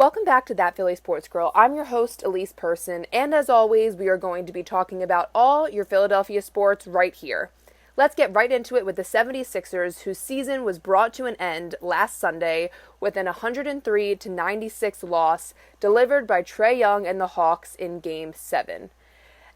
Welcome back to That Philly Sports Girl. I'm your host, Elise Person, and as always, we are going to be talking about all your Philadelphia sports right here. Let's get right into it with the 76ers, whose season was brought to an end last Sunday with an 103-96 loss delivered by Trae Young and the Hawks in Game 7.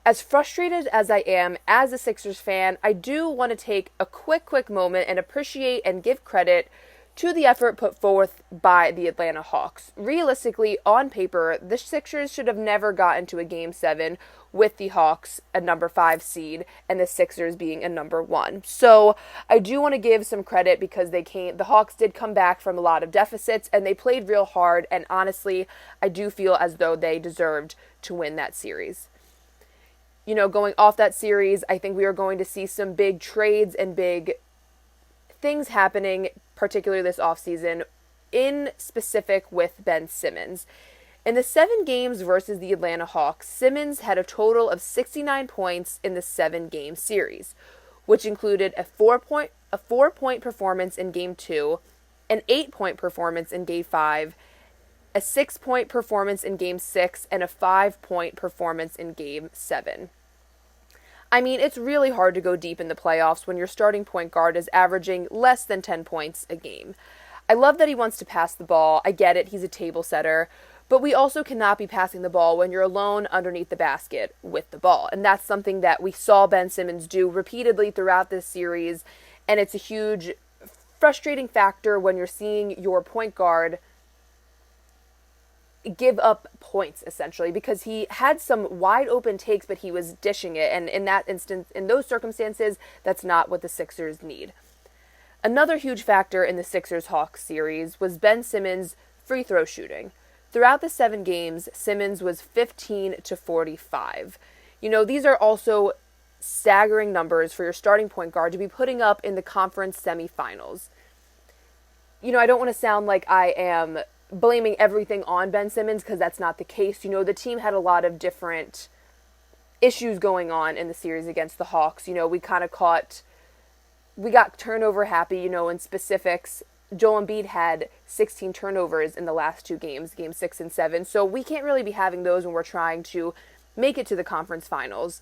As frustrated as I am as a Sixers fan, I do want to take a quick moment and appreciate and give credit to the effort put forth by the Atlanta Hawks. Realistically, on paper, the Sixers should have never gotten to a Game 7 with the Hawks a number 5 seed and the Sixers being a number 1. So I do want to give some credit because the Hawks did come back from a lot of deficits and they played real hard, and honestly, I do feel as though they deserved to win that series. Going off that series, I think we are going to see some big trades and big things happening, particularly this offseason, in specific with Ben Simmons. In the 7 games versus the Atlanta Hawks, Simmons had a total of 69 points in the 7-game series, which included a 4-point performance in Game 2, an 8-point performance in Game 5, a 6-point performance in Game 6, and a 5-point performance in Game 7. I mean, it's really hard to go deep in the playoffs when your starting point guard is averaging less than 10 points a game. I love that he wants to pass the ball. I get it, he's a table setter. But we also cannot be passing the ball when you're alone underneath the basket with the ball. And that's something that we saw Ben Simmons do repeatedly throughout this series. And it's a huge frustrating factor when you're seeing your point guard give up points, essentially, because he had some wide open takes, but he was dishing it. And in that instance, in those circumstances, that's not what the Sixers need. Another huge factor in the Sixers-Hawks series was Ben Simmons' free throw shooting. Throughout the 7 games, Simmons was 15-45. These are also staggering numbers for your starting point guard to be putting up in the conference semifinals. I don't want to sound like I am blaming everything on Ben Simmons, because that's not the case. The team had a lot of different issues going on in the series against the Hawks. We got turnover happy, in specifics. Joel Embiid had 16 turnovers in the last 2 games, Game 6 and 7. So we can't really be having those when we're trying to make it to the conference finals.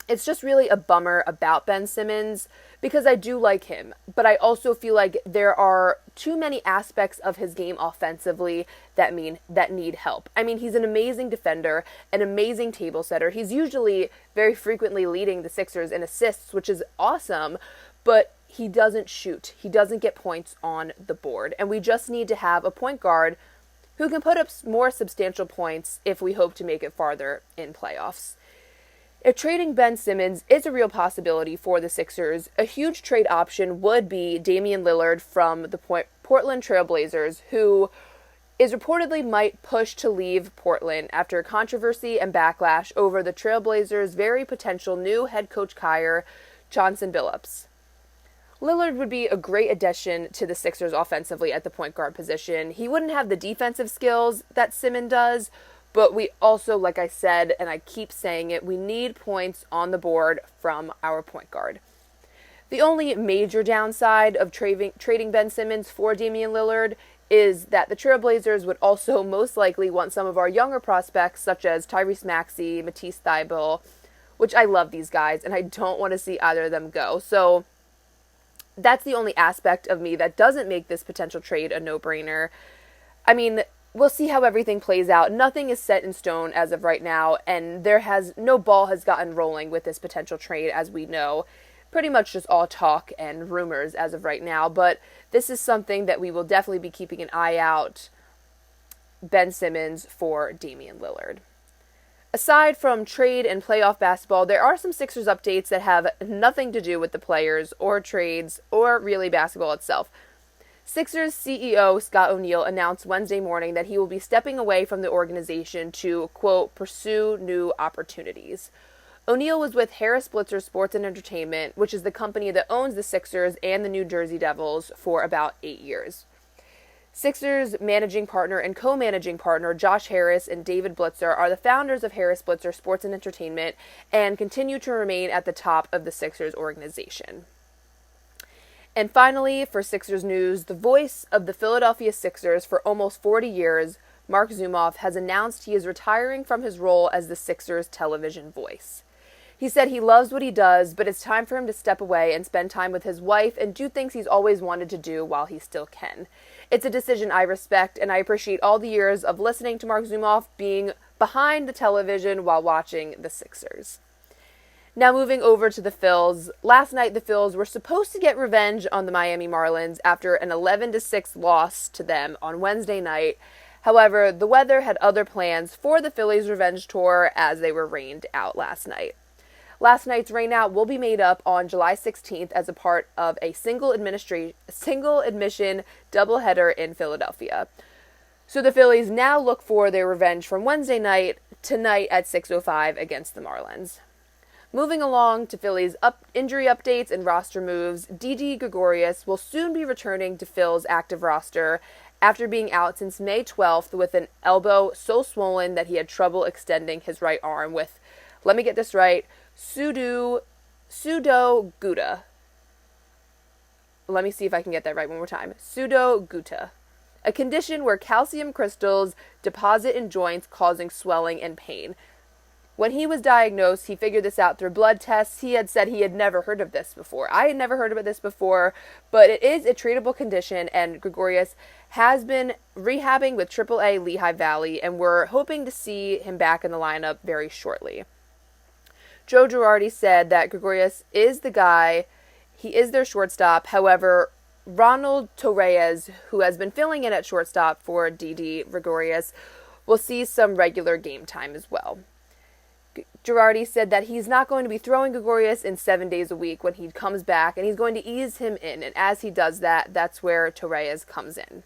It's just really a bummer about Ben Simmons because I do like him, but I also feel like there are too many aspects of his game offensively that need help. I mean, he's an amazing defender, an amazing table setter. He's usually very frequently leading the Sixers in assists, which is awesome, but he doesn't shoot. He doesn't get points on the board, and we just need to have a point guard who can put up more substantial points if we hope to make it farther in playoffs. If trading Ben Simmons is a real possibility for the Sixers, a huge trade option would be Damian Lillard from the Portland Trail Blazers, who is reportedly might push to leave Portland after controversy and backlash over the Trail Blazers' very potential new head coach hire, Chauncey Billups. Lillard would be a great addition to the Sixers offensively at the point guard position. He wouldn't have the defensive skills that Simmons does, but we also, like I said, and I keep saying it, we need points on the board from our point guard. The only major downside of trading Ben Simmons for Damian Lillard is that the Trailblazers would also most likely want some of our younger prospects, such as Tyrese Maxey, Matisse Thybulle, which I love these guys, and I don't want to see either of them go. So that's the only aspect of me that doesn't make this potential trade a no-brainer. I mean, we'll see how everything plays out. Nothing is set in stone as of right now, and no ball has gotten rolling with this potential trade, as we know. Pretty much just all talk and rumors as of right now, but this is something that we will definitely be keeping an eye out. Ben Simmons for Damian Lillard. Aside from trade and playoff basketball, there are some Sixers updates that have nothing to do with the players or trades or really basketball itself. Sixers CEO Scott O'Neil announced Wednesday morning that he will be stepping away from the organization to, quote, pursue new opportunities. O'Neil was with Harris Blitzer Sports and Entertainment, which is the company that owns the Sixers and the New Jersey Devils, for about 8 years. Sixers managing partner and co-managing partner Josh Harris and David Blitzer are the founders of Harris Blitzer Sports and Entertainment and continue to remain at the top of the Sixers organization. And finally, for Sixers news, the voice of the Philadelphia Sixers for almost 40 years, Mark Zumoff, has announced he is retiring from his role as the Sixers television voice. He said he loves what he does, but it's time for him to step away and spend time with his wife and do things he's always wanted to do while he still can. It's a decision I respect, and I appreciate all the years of listening to Mark Zumoff being behind the television while watching the Sixers. Now moving over to the Phils. Last night the Phils were supposed to get revenge on the Miami Marlins after an 11-6 loss to them on Wednesday night. However, the weather had other plans for the Phillies' revenge tour as they were rained out last night. Last night's rainout will be made up on July 16th as a part of a single admission doubleheader in Philadelphia. So the Phillies now look for their revenge from Wednesday night tonight at 6:05 against the Marlins. Moving along to Phillies injury updates and roster moves, Didi Gregorius will soon be returning to Phil's active roster after being out since May 12th with an elbow so swollen that he had trouble extending his right arm with, let me get this right, pseudo gutta. Let me see if I can get that right one more time. Pseudo gutta, a condition where calcium crystals deposit in joints causing swelling and pain. When he was diagnosed, he figured this out through blood tests. He had said he had never heard of this before. I had never heard of this before, but it is a treatable condition, and Gregorius has been rehabbing with AAA Lehigh Valley, and we're hoping to see him back in the lineup very shortly. Joe Girardi said that Gregorius is the guy. He is their shortstop. However, Ronald Torreyes, who has been filling in at shortstop for Didi Gregorius, will see some regular game time as well. Girardi said that he's not going to be throwing Gregorius in 7 days a week when he comes back, and he's going to ease him in, and as he does that, that's where Torreyes comes in.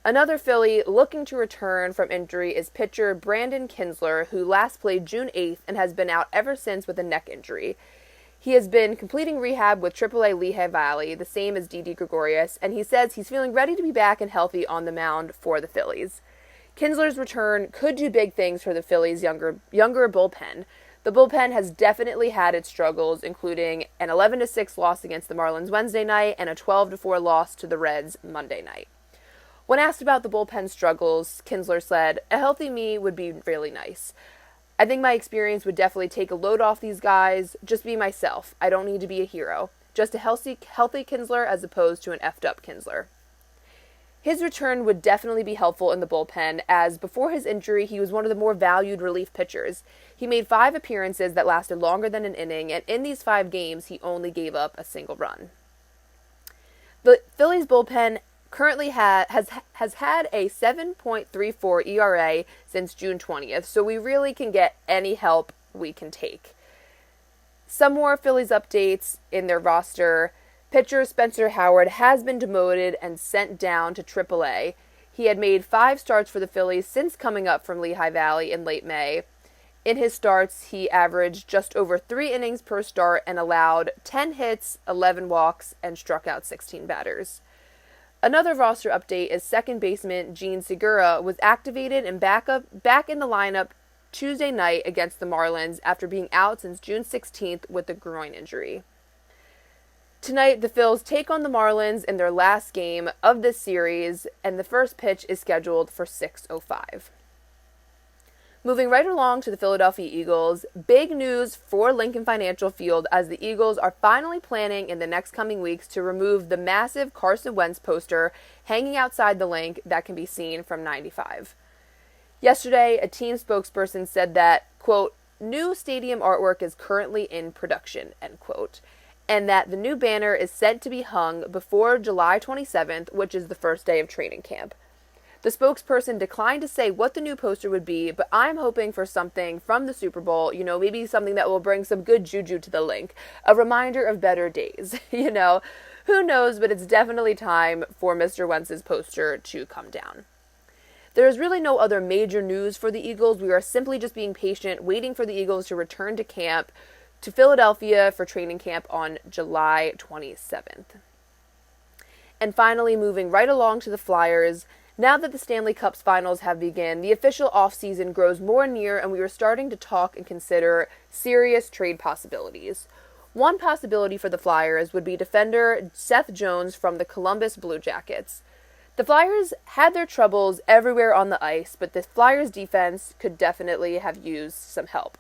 Another Philly looking to return from injury is pitcher Brandon Kinsler, who last played June 8th and has been out ever since with a neck injury. He has been completing rehab with AAA Lehigh Valley, the same as Didi Gregorius, and he says he's feeling ready to be back and healthy on the mound for the Phillies. Kinsler's return could do big things for the Phillies' younger bullpen. The bullpen has definitely had its struggles, including an 11-6 loss against the Marlins Wednesday night and a 12-4 loss to the Reds Monday night. When asked about the bullpen struggles, Kinsler said, "A healthy me would be really nice. I think my experience would definitely take a load off these guys. Just be myself. I don't need to be a hero. Just a healthy Kinsler as opposed to an effed up Kinsler." His return would definitely be helpful in the bullpen, as before his injury, he was one of the more valued relief pitchers. He made 5 appearances that lasted longer than an inning, and in these 5 games, he only gave up a single run. The Phillies bullpen currently has had a 7.34 ERA since June 20th, so we really can get any help we can take. Some more Phillies updates in their roster. Pitcher Spencer Howard has been demoted and sent down to AAA. He had made 5 starts for the Phillies since coming up from Lehigh Valley in late May. In his starts, he averaged just over 3 innings per start and allowed 10 hits, 11 walks, and struck out 16 batters. Another roster update is second baseman Jean Segura was activated and back in the lineup Tuesday night against the Marlins after being out since June 16th with a groin injury. Tonight, the Phils take on the Marlins in their last game of this series, and the first pitch is scheduled for 6:05. Moving right along to the Philadelphia Eagles, big news for Lincoln Financial Field as the Eagles are finally planning in the next coming weeks to remove the massive Carson Wentz poster hanging outside the link that can be seen from 95. Yesterday, a team spokesperson said that, quote, "New stadium artwork is currently in production," end quote, and that the new banner is set to be hung before July 27th, which is the first day of training camp. The spokesperson declined to say what the new poster would be, but I'm hoping for something from the Super Bowl, maybe something that will bring some good juju to the link, a reminder of better days, Who knows, but it's definitely time for Mr. Wentz's poster to come down. There is really no other major news for the Eagles. We are simply just being patient, waiting for the Eagles to return to camp, to Philadelphia for training camp on July 27th. And finally, moving right along to the Flyers. Now that the Stanley Cup's finals have begun, the official offseason grows more near, and we are starting to talk and consider serious trade possibilities. One possibility for the Flyers would be defender Seth Jones from the Columbus Blue Jackets. The Flyers had their troubles everywhere on the ice, but the Flyers defense could definitely have used some help.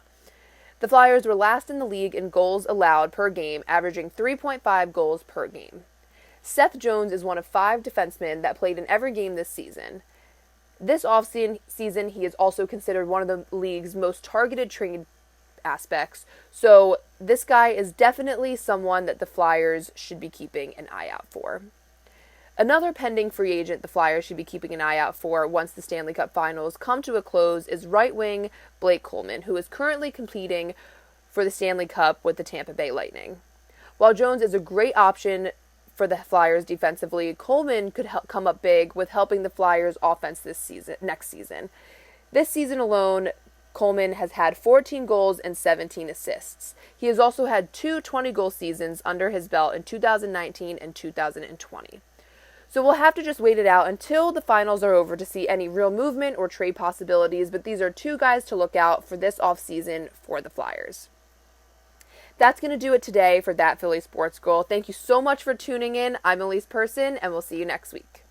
The Flyers were last in the league in goals allowed per game, averaging 3.5 goals per game. Seth Jones is one of 5 defensemen that played in every game this season. This offseason, he is also considered one of the league's most targeted trade aspects, so this guy is definitely someone that the Flyers should be keeping an eye out for. Another pending free agent the Flyers should be keeping an eye out for once the Stanley Cup Finals come to a close is right wing Blake Coleman, who is currently competing for the Stanley Cup with the Tampa Bay Lightning. While Jones is a great option for the Flyers defensively, Coleman could come up big with helping the Flyers offense next season. This season alone, Coleman has had 14 goals and 17 assists. He has also had 2 20-goal seasons under his belt in 2019 and 2020. So we'll have to just wait it out until the finals are over to see any real movement or trade possibilities, but these are 2 guys to look out for this offseason for the Flyers. That's going to do it today for That Philly Sports Girl. Thank you so much for tuning in. I'm Elise Person, and we'll see you next week.